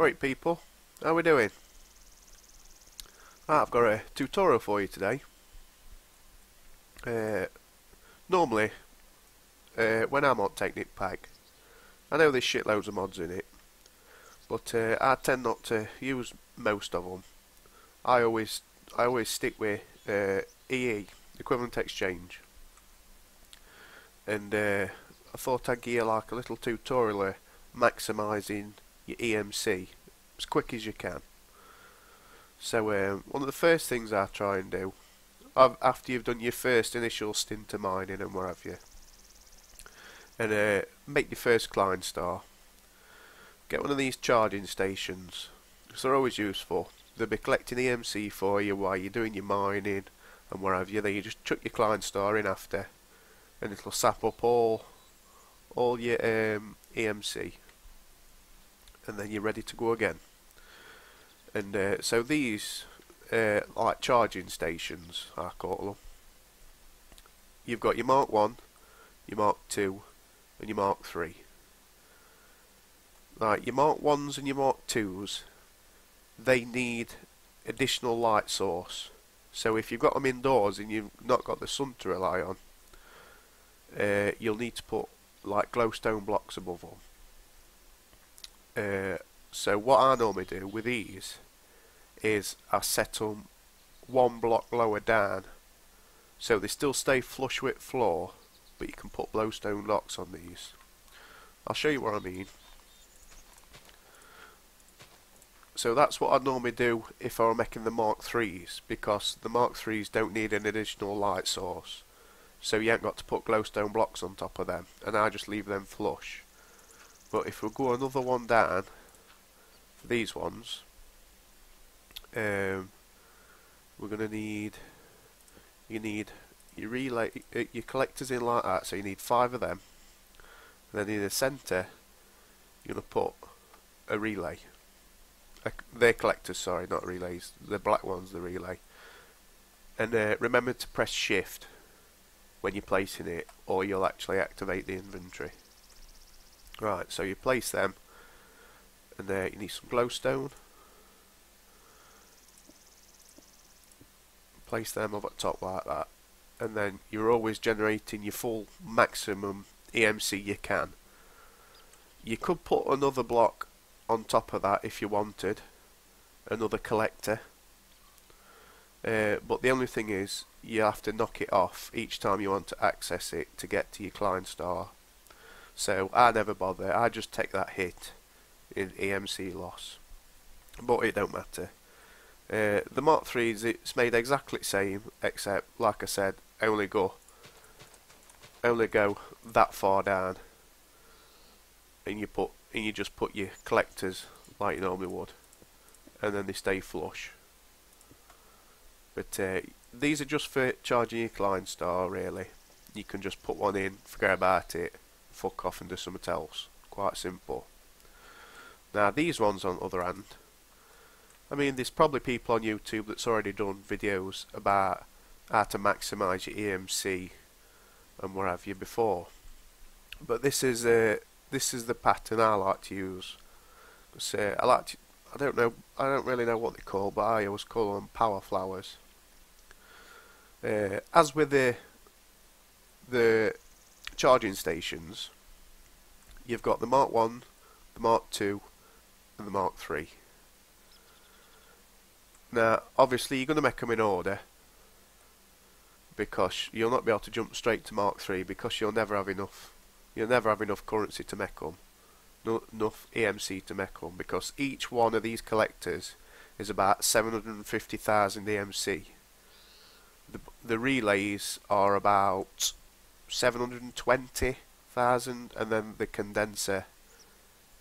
Alright people, how we doing? I've got a tutorial for you today. Uh, normally, when I'm on Technic pack, I know there's shitloads of mods in it, but I tend not to use most of them. I always stick with EE, Equivalent Exchange, and I thought I'd give you like a little tutorial of maximising your EMC as quick as you can. So one of the first things I try and do, after you've done your first initial stint of mining and what have you, and make your first Klein star, get one of these charging stations, because they're always useful. They'll be collecting EMC for you while you're doing your mining and what have you. Then you just chuck your Klein star in after, and it'll sap up all your EMC, and then you're ready to go again. And so these, like charging stations, I call them. You've got your Mark 1, your Mark 2, and your Mark 3. Like your Mark 1s and your Mark 2s, they need additional light source. So if you've got them indoors and you've not got the sun to rely on, you'll need to put like glowstone blocks above them. So what I normally do with these is I set them one block lower down, so they still stay flush with floor, but you can put glowstone locks on these. I'll show you what I mean. So that's what I'd normally do if I were making the Mark 3s, because the Mark 3s don't need an additional light source, so you ain't got to put glowstone blocks on top of them, and I just leave them flush. But if we go another one down, for these ones, we're going to need, you need your relay, your collectors in like that, so you need 5 of them, and then in the centre you're going to put a relay. They're collectors, sorry, not relays. The black one's the relay. And remember to press shift when you're placing it, or you'll actually activate the inventory. Right, so you place them, and you need some glowstone. Place them up at top like that, and then you're always generating your full maximum EMC you can. You could put another block on top of that if you wanted, another collector, but the only thing is you have to knock it off each time you want to access it to get to your Klein star. So I never bother, I just take that hit in EMC loss, but it don't matter. The Mark 3s, it's made exactly the same, except like I said, only go that far down, and you just put your collectors like you normally would, and then they stay flush. But these are just for charging your Klein star really. You can just put one in, forget about it, fuck off and do something else. Quite simple. Now these ones on the other hand, I mean there's probably people on YouTube that's already done videos about how to maximise your EMC and what have you before, but this is the pattern I like to use. I don't really know what they call, but I always call them power flowers. As with the charging stations, you've got the Mark 1, the Mark 2 and the Mark 3. Now obviously you're going to make them in order, because you'll not be able to jump straight to Mark 3 because you'll never have enough currency to make them, enough EMC to make them, because each one of these collectors is about 750,000 EMC. The relays are about 720,000, and then the condenser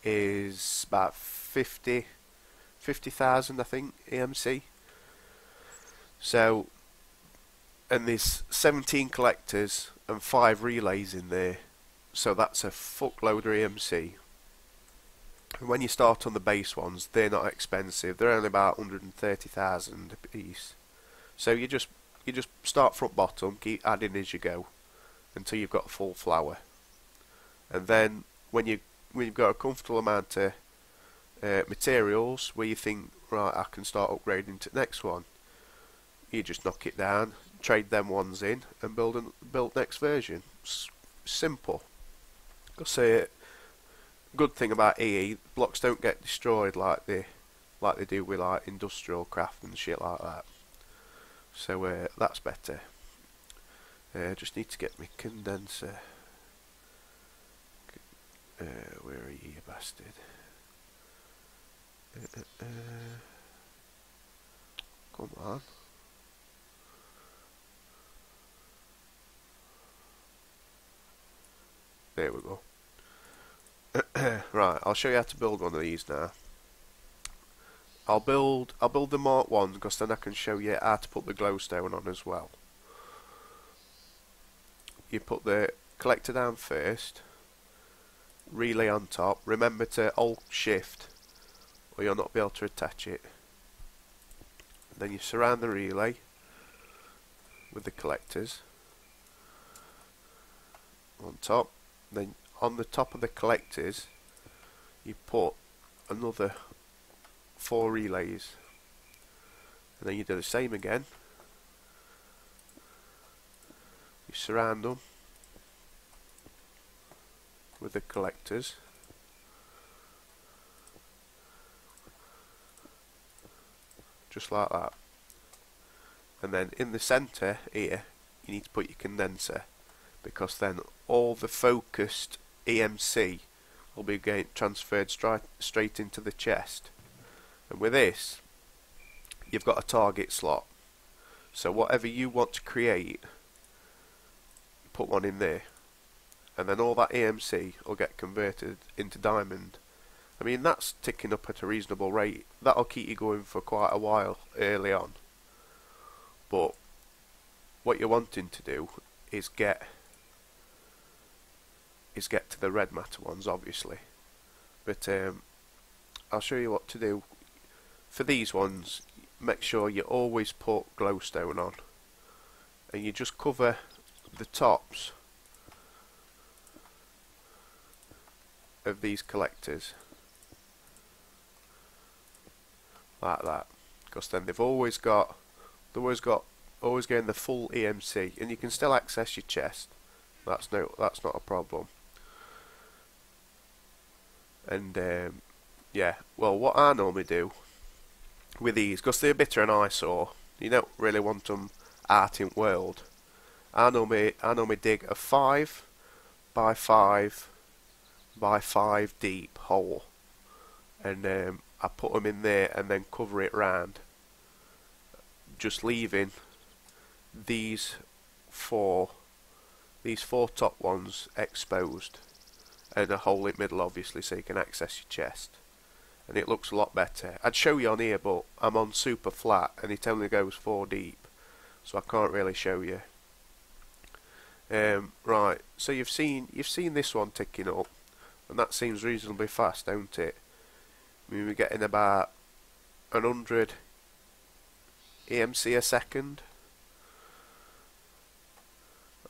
is about 50,000 I think EMC. So, and there's 17 collectors and 5 relays in there, so that's a fuckload of EMC. And when you start on the base ones, they're not expensive, they're only about 130,000 a piece. So you just start front bottom, keep adding as you go until you've got a full flower, and then when you've got a comfortable amount of materials where you think, right, I can start upgrading to the next one. You just knock it down, trade them ones in, and build next version. Simple. Because good thing about EE, blocks don't get destroyed like they do with like industrial craft and shit like that. So that's better. Just need to get my condenser. Where are you bastard? Come on. There we go. Right, I'll show you how to build one of these now. I'll build the Mark 1 because then I can show you how to put the glowstone on as well. You put the collector down first, relay on top. Remember to hold shift or you'll not be able to attach it. Then you surround the relay with the collectors on top. Then on the top of the collectors you put another 4 relays, and then you do the same again. You surround them with the collectors, just like that. And then in the centre here you need to put your condenser, because then all the focused EMC will be transferred straight into the chest. And with this you've got a target slot, so whatever you want to create, put one in there, and then all that EMC will get converted into diamond. I mean, that's ticking up at a reasonable rate. That'll keep you going for quite a while early on. But what you're wanting to do is get to the red matter ones, obviously. But I'll show you what to do. For these ones, make sure you always put glowstone on, and you just cover the tops of these collectors like that, because then they've always getting the full EMC, and you can still access your chest. That's not a problem. And yeah, well, what I normally do with these, because they're a bit of an eyesore, you don't really want them out in world. I normally dig a 5 by 5 by 5 deep hole, and I put them in there and then cover it round, just leaving these four top ones exposed, and a hole in the middle, obviously, so you can access your chest. And it looks a lot better. I'd show you on here, but I'm on super flat and it only goes 4 deep, so I can't really show you. Right, so you've seen this one ticking up, and that seems reasonably fast, don't it? I mean, we're getting about 100 EMC a second.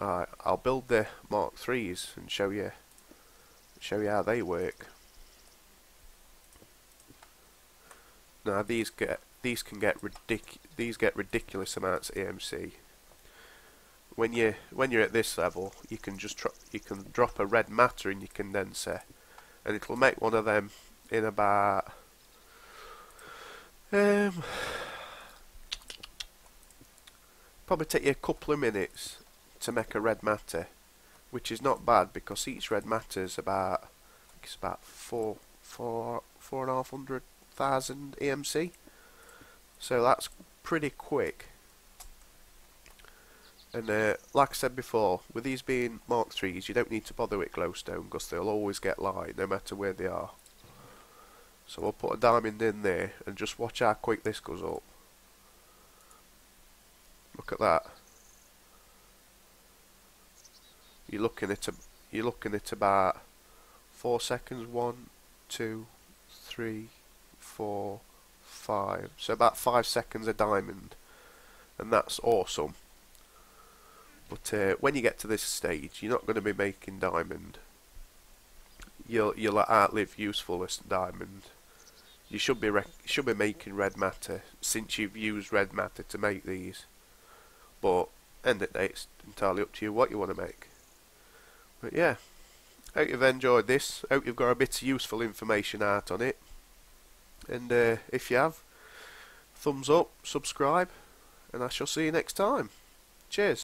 Alright, I'll build the Mark 3s and show you how they work. Now these get ridiculous amounts of EMC. When you're at this level, you can drop a red matter in your condenser, and it'll make one of them in about probably take you a couple of minutes to make a red matter, which is not bad because each red matter is about, I think it's about 4,500,000 EMC, so that's pretty quick. And like I said before, with these being Mark 3s, you don't need to bother with glowstone because they'll always get light no matter where they are. So we'll put a diamond in there and just watch how quick this goes up. Look at that. You're looking at about 4 seconds. 1, 2, 3, 4, 5. So about 5 seconds a diamond, and that's awesome. But when you get to this stage, you're not going to be making diamond. You'll outlive usefulness diamond. you should be making red matter since you've used red matter to make these. But end of the day, it's entirely up to you what you want to make. But yeah, hope you've enjoyed this. Hope you've got a bit of useful information out on it. And if you have, thumbs up, subscribe, and I shall see you next time. Cheers.